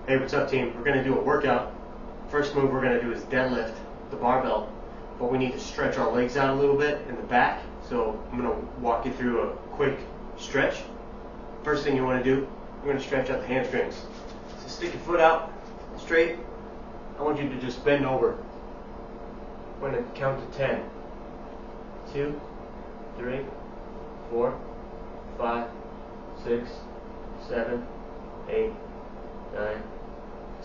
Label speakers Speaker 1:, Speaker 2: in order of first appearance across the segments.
Speaker 1: Hey, what's up, team? We're going to do a workout. First move we're going to do is deadlift the barbell, but we need to stretch our legs out a little bit in the back. So I'm going to walk you through a quick stretch. First thing you want to do, we're going to stretch out the hamstrings. So stick your foot out straight. I want you to just bend over. We're going to count to 10. 2, 3, 4, 5, 6, 7, 8, 9,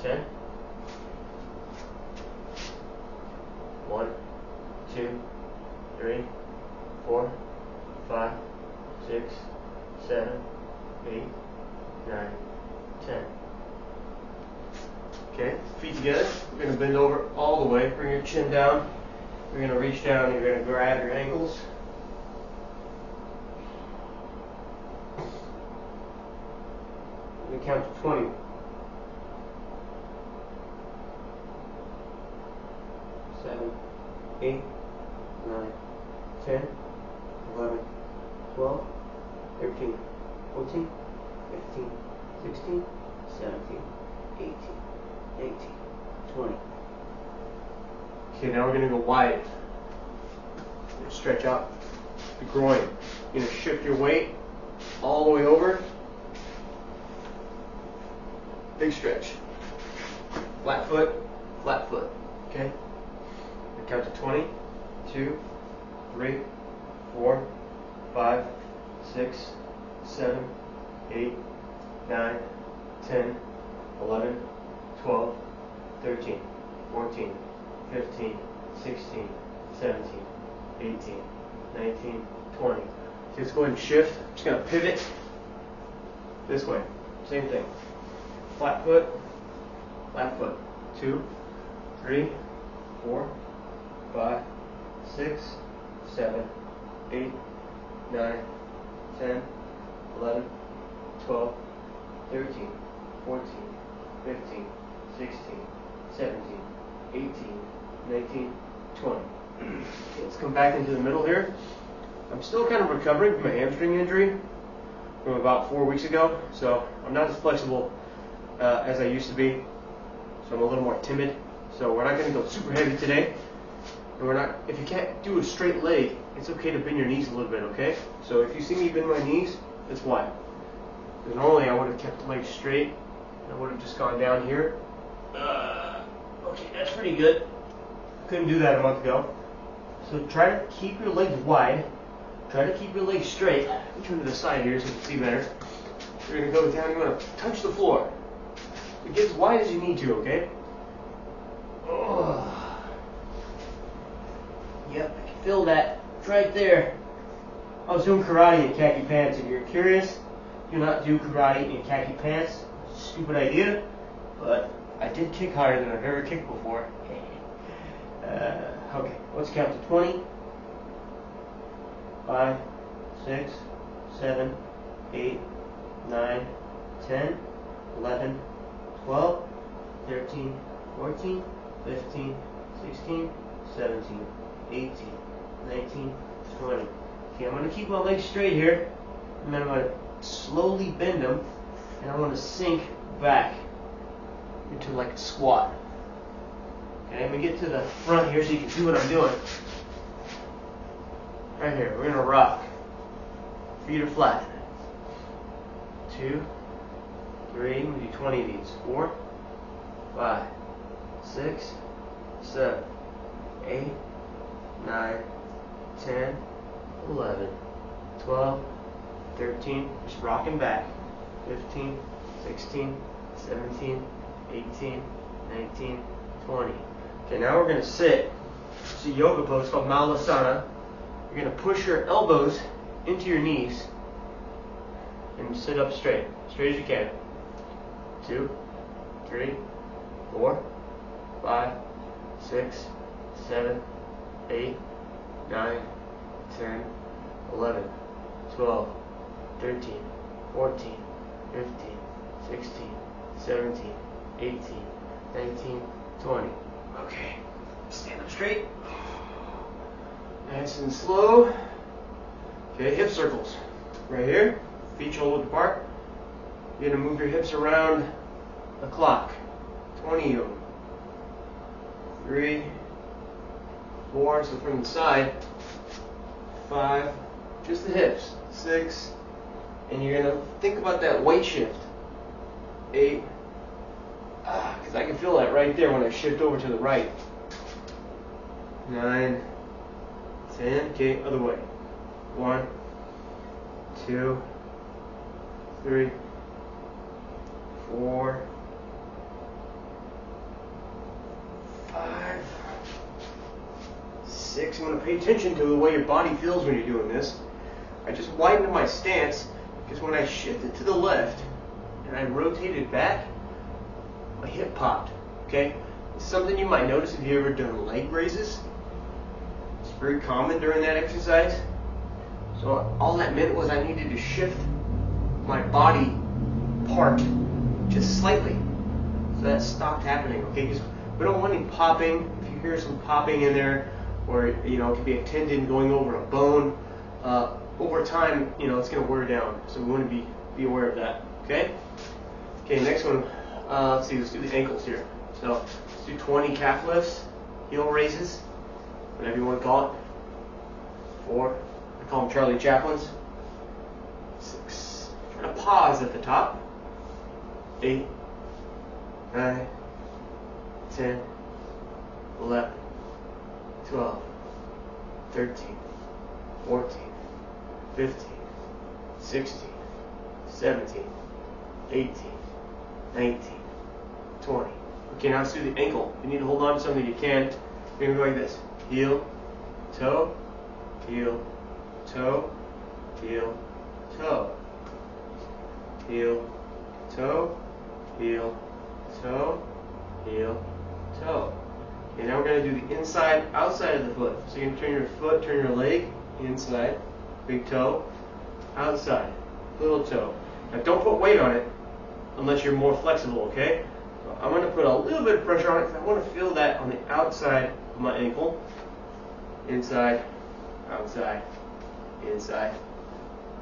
Speaker 1: 10. 1, 2, 3, 4, 5, 6, 7, 8, 9, 10. Okay, feet together. We're going to bend over all the way. Bring your chin down. You're going to reach down. You're going to grab your ankles. We're going to count to 20. 7, 8, 9, 10, 11, 12, 13, 14, 15, 16, 17, 18, 19, 20. Okay, now we're going to go wide. We're going to stretch out the groin. You're going to shift your weight all the way over. Big stretch. Flat foot, flat foot. Okay? We count to 20. 2, 3, 4, 5, 6, 7, 8, 9, 10, 11, 12, 13, 14, 15, 16, 17, 18, 19, 20. Okay, let's go ahead and shift. I'm just going to pivot this way. Same thing. Flat foot, flat foot. 2, 3, 4, 5, 6, 7, 8, 9, 10, 11, 12, 13, 14, 15, 16, 17, 18, 19, 20. Okay, let's come back into the middle here. I'm still kind of recovering from a hamstring injury from about 4 weeks ago, so I'm not as flexible as I used to be. So I'm a little more timid. So we're not going to go super heavy today. And we're not. If you can't do a straight leg, it's okay to bend your knees a little bit, okay? So if you see me bend my knees, that's why. Because normally I would have kept the legs straight, and I would have just gone down here. Okay, that's pretty good. Couldn't do that a month ago. So try to keep your legs wide. Try to keep your legs straight. Let me turn to the side here so you can see better. You're going to go down. You're going to touch the floor. Get as wide as you need to, okay? Oh. Yep, I can feel that right there. I was doing karate in khaki pants. If you're curious, do not do karate in khaki pants. It's a stupid idea, but I did kick harder than I've ever kicked before. Okay, let's count to 20. 5, 6, 7, 8, 9, 10, 11, 12, 13, 14, 15, 16, 17, 18, 19, 20. Okay, I'm going to keep my legs straight here, and then I'm going to slowly bend them, and I'm going to sink back into like a squat. Okay, let me get to the front here so you can see what I'm doing. Right here, we're going to rock. Feet are flat. 2, 3, we do 20 of these. 4, 5, 6, 7, 8, 9, 10, 11, 12, 13, just rocking back. 15, 16, 17, 18, 19, 20. Okay, now we're going to sit. It's a yoga pose called Malasana. You're going to push your elbows into your knees and sit up straight as you can. 2, 3, 4, 5, 6, 7, 8, 9, 10, 11, 12, 13, 14, 15, 16, 17, 18, 19, 20. Okay, stand up straight. Nice and slow. Okay, hip circles. Right here, feet shoulder apart. You're going to move your hips around the clock. 20 of them. 3, 4, so from the side. 5, just the hips. 6, and you're going to think about that weight shift. 8, because I can feel that right there when I shift over to the right. 9, 10, okay, other way. 1, 2, 3, 4, 5, 6. I'm going to pay attention to the way your body feels when you're doing this. I just widened my stance because when I shifted to the left and I rotated back, my hip popped. Okay? It's something you might notice if you ever done leg raises. It's very common during that exercise. So all that meant was I needed to shift my body part just slightly. So that stopped happening. Okay? Because we don't want any popping. If you hear some popping in there, or it could be a tendon going over a bone, over time, it's going to wear down. So we want to be aware of that. Okay? Okay, next one. Let's do the ankles here. So let's do 20 calf lifts, heel raises, whatever you want to call it. 4. I call them Charlie Chaplins. 6. Try to pause at the top. 8, 9, 10, 11, 12, 13, 14, 15, 16, 17, 18, 19, 20. Okay, now let's do the ankle. If you need to hold on to something, you can. You're going to go like this. Heel, toe, heel, toe, heel, toe. Heel, toe, heel, toe, heel, toe. Okay, now we're going to do the inside, outside of the foot. So you're going to turn your foot, turn your leg, inside, big toe, outside, little toe. Now don't put weight on it unless you're more flexible, okay? So I'm going to put a little bit of pressure on it because I want to feel that on the outside of my ankle. Inside, outside, inside,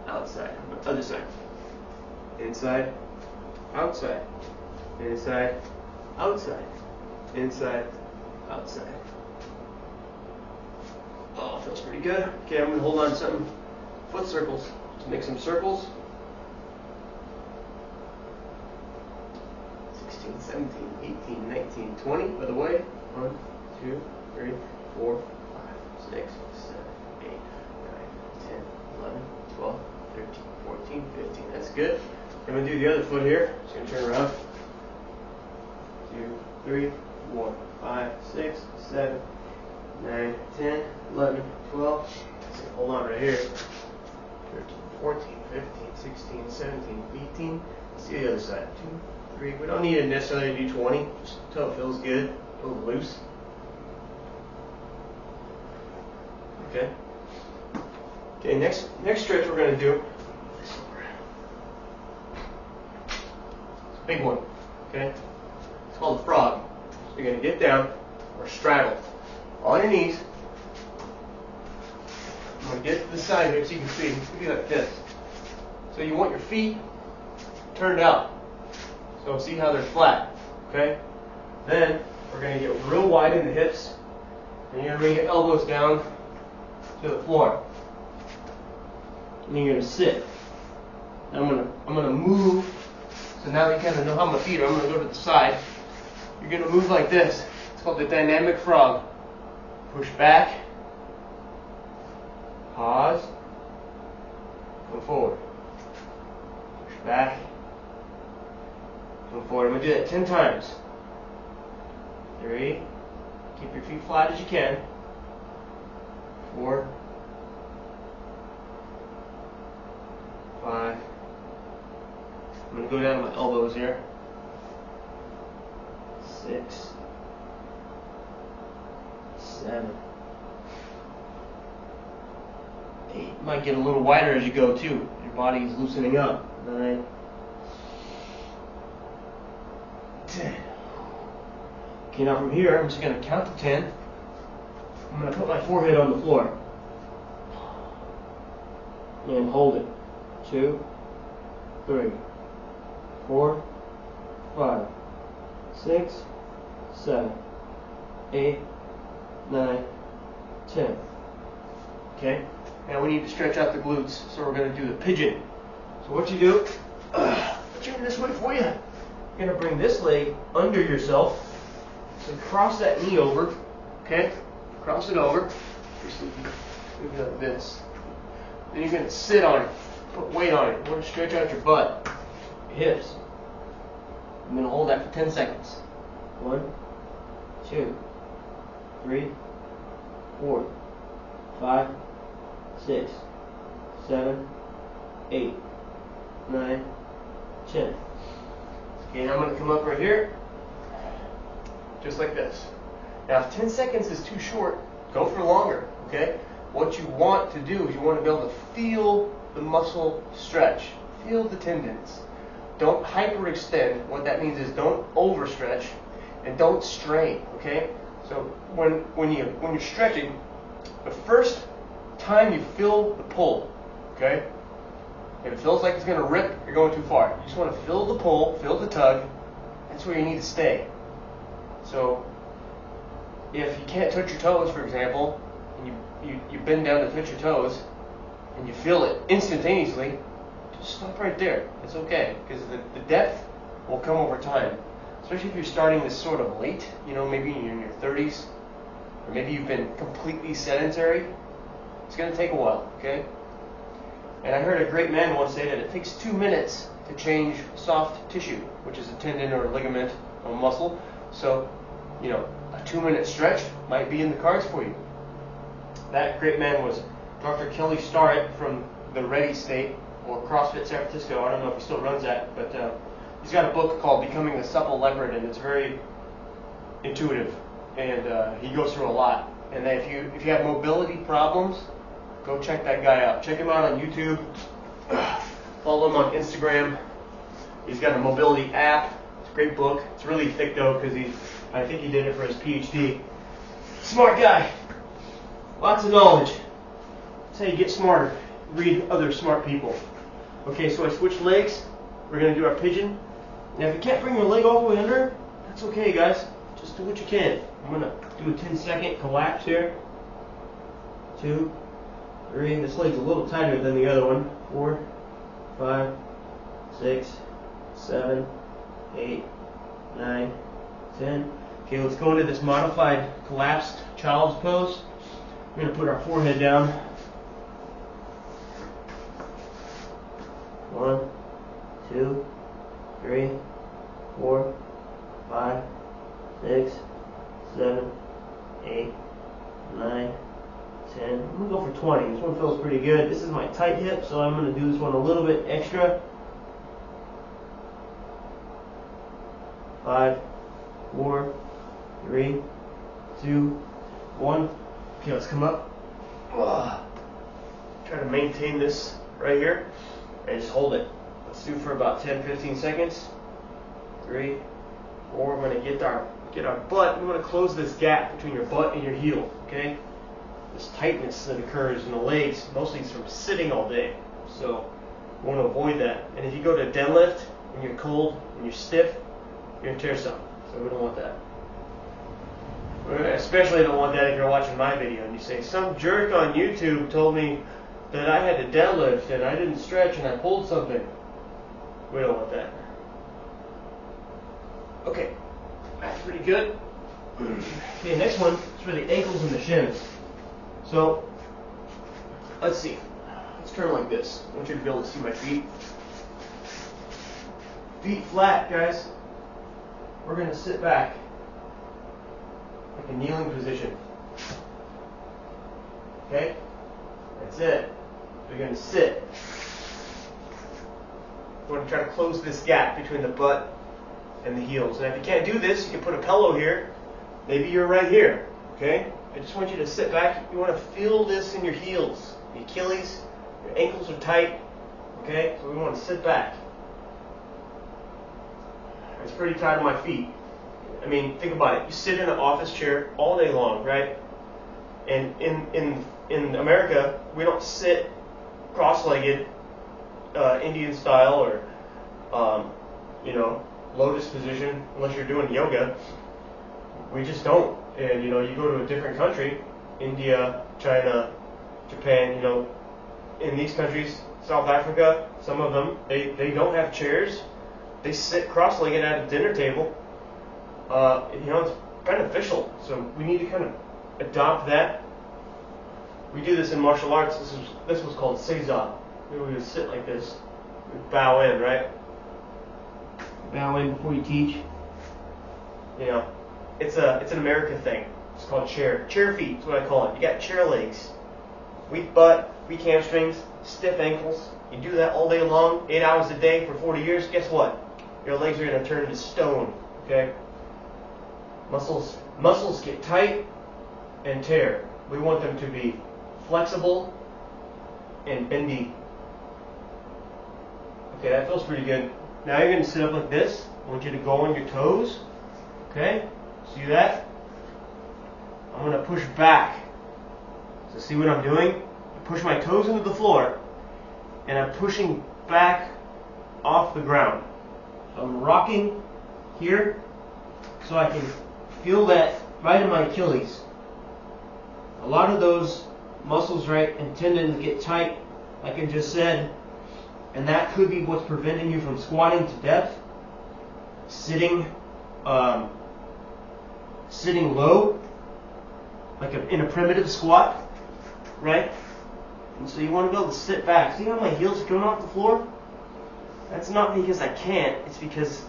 Speaker 1: outside. On the other side. Inside, outside, inside, outside, inside, outside. Oh, feels pretty good. Okay, I'm going to hold on to something. Foot circles. Let's make some circles. 16, 17, 18, 19, 20. By the way, 1, 2, 3, 4, 5, 6, 7, 8, 9, 10, 11, 12, 13, 14, 15. That's good. I'm going to do the other foot here. Just going to turn around. 2, 3, 4, 5, 6, 7, 9, 10, 11, 12. Hold on right here. 13, 14, 15, 16, 17, 18. Let's see the other side. 2, 3. We don't need to necessarily do 20. Just until it feels good. A little loose. Okay. Okay, next stretch we're going to do. It's a big one. Okay? It's called the frog. So you're going to get down or straddle on your knees. I'm going to get to the side here so you can see. Look at this. So you want your feet turned out. So see how they're flat. Okay? Then we're going to get real wide in the hips. And you're going to bring your elbows down to the floor. And you're going to sit. I'm going to move. So now you kind of know how my feet are. I'm going to go to the side. You're going to move like this. It's called the dynamic frog. Push back. Pause. Come forward. Push back. Come forward. I'm going to do that 10 times. 3. Keep your feet flat as you can. 4. 5. I'm going to go down to my elbows here. 6. 7. 8. You might get a little wider as you go too. Your body is loosening up. 9. 10. Okay, now from here, I'm just going to count to 10. I'm going to put my forehead on the floor. And hold it. 2, 3, 4, 5, 6, 7, 8, 9, 10. Okay? Now we need to stretch out the glutes, so we're going to do the pigeon. So what you do, turn this way for you. You're going to bring this leg under yourself. So cross that knee over. Okay? Cross it over. Just like this. Then you're going to sit on it. Put weight on it. You want to stretch out your butt, your hips. I'm going to hold that for 10 seconds. 1, 2, 3, 4, 5, 6, 7, 8, 9, 10. Okay, now I'm going to come up right here, just like this. Now, if 10 seconds is too short, go for longer, okay? What you want to do is you want to be able to feel the muscle stretch, feel the tendons. Don't hyperextend. What that means is don't overstretch and don't strain, okay? So when you're stretching, the first time you feel the pull, okay? If it feels like it's going to rip, you're going too far. You just want to feel the pull, feel the tug. That's where you need to stay. So if you can't touch your toes, for example, and you bend down to touch your toes, and you feel it instantaneously, just stop right there. It's okay, because the depth will come over time. Especially if you're starting this sort of late, maybe you're in your 30s, or maybe you've been completely sedentary. It's going to take a while, okay? And I heard a great man once say that it takes 2 minutes to change soft tissue, which is a tendon or a ligament or a muscle. So, a 2-minute stretch might be in the cards for you. That great man was Dr. Kelly Starrett from the Ready State, or CrossFit San Francisco. I don't know if he still runs that, but he's got a book called Becoming the Supple Leopard, and it's very intuitive, and he goes through a lot. And then if you have mobility problems, go check that guy out. Check him out on YouTube. Follow him on Instagram. He's got a mobility app. It's a great book. It's really thick though, because I think he did it for his PhD. Smart guy. Lots of knowledge. That's how you get smarter. Read other smart people. Okay, so I switched legs. We're going to do our pigeon. Now if you can't bring your leg all the way under, that's okay, guys. Just do what you can. I'm going to do a 10-second collapse here. 2, 3. This leg's a little tighter than the other one. 4, 5, 6, 7, 8, 9, 10. Okay, let's go into this modified collapsed child's pose. We're going to put our forehead down. 1, 2, 3, 4, 5, 6, 7, 8, 9, 10. I'm going to go for 20. This one feels pretty good. This is my tight hip, so I'm going to do this one a little bit extra. 5, 4, 3, 2, 1. Okay, let's come up. Try to maintain this right here. And just hold it. Let's do for about 10-15 seconds. 3, 4. We're going to get our butt. We want to close this gap between your butt and your heel. Okay? This tightness that occurs in the legs, mostly it's from sitting all day. So we want to avoid that. And if you go to deadlift and you're cold and you're stiff, you're going to tear something. So we don't want that. We especially don't want that if you're watching my video and you say, some jerk on YouTube told me that I had to deadlift and I didn't stretch and I pulled something. We don't want that. Okay, that's pretty good. Okay, next one is for the ankles and the shins. So, let's see. Let's turn like this. I want you to be able to see my feet. Feet flat, guys. We're going to sit back, like a kneeling position. Okay? That's it. We're going to sit. We're going to try to close this gap between the butt and the heels. And if you can't do this, you can put a pillow here. Maybe you're right here. Okay? I just want you to sit back. You want to feel this in your heels, the Achilles. Your ankles are tight. Okay? So we want to sit back. It's pretty tight on my feet. I mean, think about it. You sit in an office chair all day long, right? And in America, we don't sit cross-legged, Indian style, or lotus position unless you're doing yoga. We just don't. And you know, you go to a different country, India, China, Japan, you know, in these countries, South Africa, some of them, they don't have chairs. They sit cross-legged at a dinner table. You know, it's beneficial. So we need to kind of adopt that. We do this in martial arts. This was called seiza. We would sit like this. We bow in, right? Bow in before you teach. You know, it's an American thing. It's called chair feet. Is what I call it. You got chair legs, weak butt, weak hamstrings, stiff ankles. You do that all day long, 8 hours a day for 40 years. Guess what? Your legs are going to turn into stone. Okay. Muscles get tight and tear. We want them to be flexible and bendy. Okay, that feels pretty good. Now you're going to sit up like this. I want you to go on your toes. Okay? See that? I'm going to push back. So see what I'm doing? I push my toes into the floor and I'm pushing back off the ground. So I'm rocking here so I can feel that right in my Achilles. A lot of those muscles, right, and tendons get tight, like I just said, and that could be what's preventing you from squatting to depth, sitting low, like in a primitive squat, right? And so you want to be able to sit back. See how my heels are coming off the floor? That's not because I can't. It's because,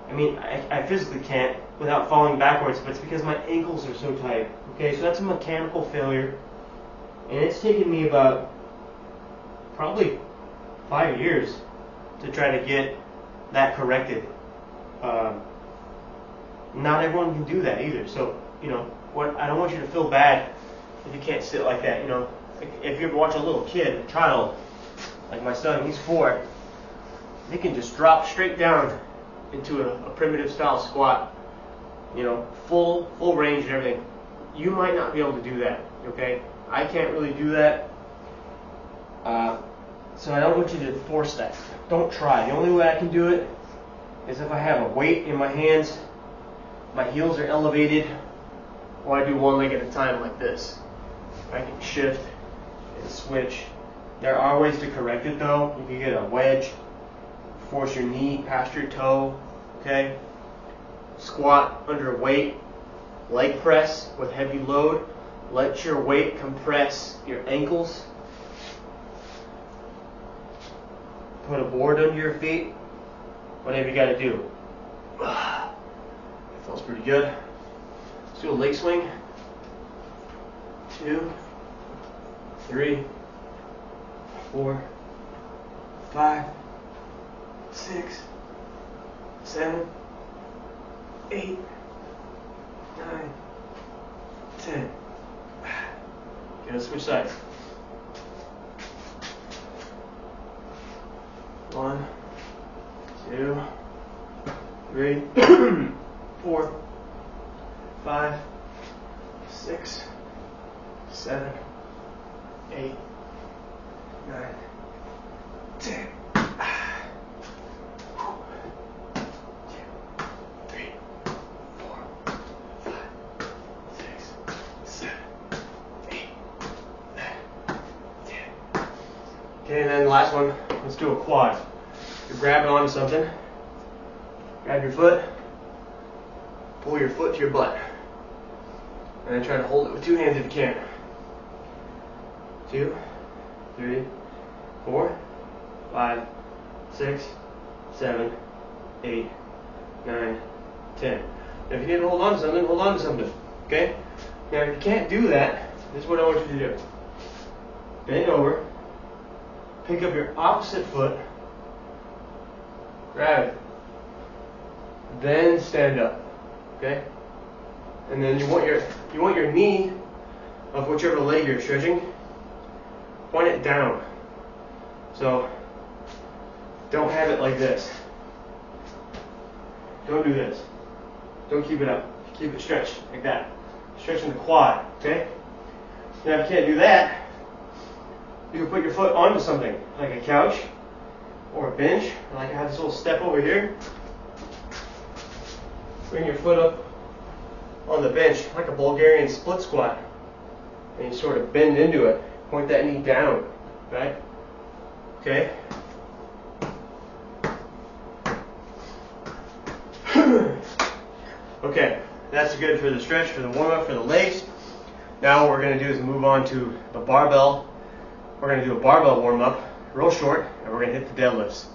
Speaker 1: I physically can't without falling backwards, but it's because my ankles are so tight. Okay, so that's a mechanical failure. And it's taken me about probably 5 years to try to get that corrected. Not everyone can do that either. So, you know, I don't want you to feel bad if you can't sit like that. You know, if you ever watch a little kid, a child, like my son, he's 4, they can just drop straight down into a primitive style squat. You know, full range and everything. You might not be able to do that. Okay, I can't really do that. So I don't want you to force that. Don't try. The only way I can do it is if I have a weight in my hands, my heels are elevated, or I do one leg at a time like this. I can shift and switch. There are ways to correct it though. You can get a wedge, force your knee past your toe, okay? Squat under weight, leg press with heavy load. Let your weight compress your ankles. Put a board under your feet. Whatever you got to do. It feels pretty good. Let's do a leg swing. 2, 3, 4, 5, 6, 7, 8, 9, 10. Okay, let's switch sides. 1, 2, 3, 4, 5, 6, 7, 8, 9, 10. 2, 3, 4, 5, 6, 7, 8, 9, 10. Okay, and then the last one, let's do a quad. You're grabbing onto something. Grab your foot. Pull your foot to your butt. And then try to hold it with 2 hands if you can. 2, 3, 4, 5, 6, 7, 8, 9, 10. Now if you need to hold on to something, hold on to something. Okay? Now if you can't do that, this is what I want you to do. Bend over. Pick up your opposite foot. Grab it. Then stand up. Okay? And then you want your knee of whichever leg you're stretching, point it down. So don't have it like this. Don't do this. Don't keep it up. Keep it stretched like that. Stretching the quad. Okay? Now if you can't do that, you can put your foot onto something like a couch or a bench. Like I have this little step over here. bring your foot up on the bench like a Bulgarian split squat. And you sort of bend into it. Point that knee down, right? Okay? Okay, that's good for the stretch, for the warm-up, for the legs. Now what we're going to do is move on to the barbell. We're going to do a barbell warm-up, real short, and we're going to hit the deadlifts.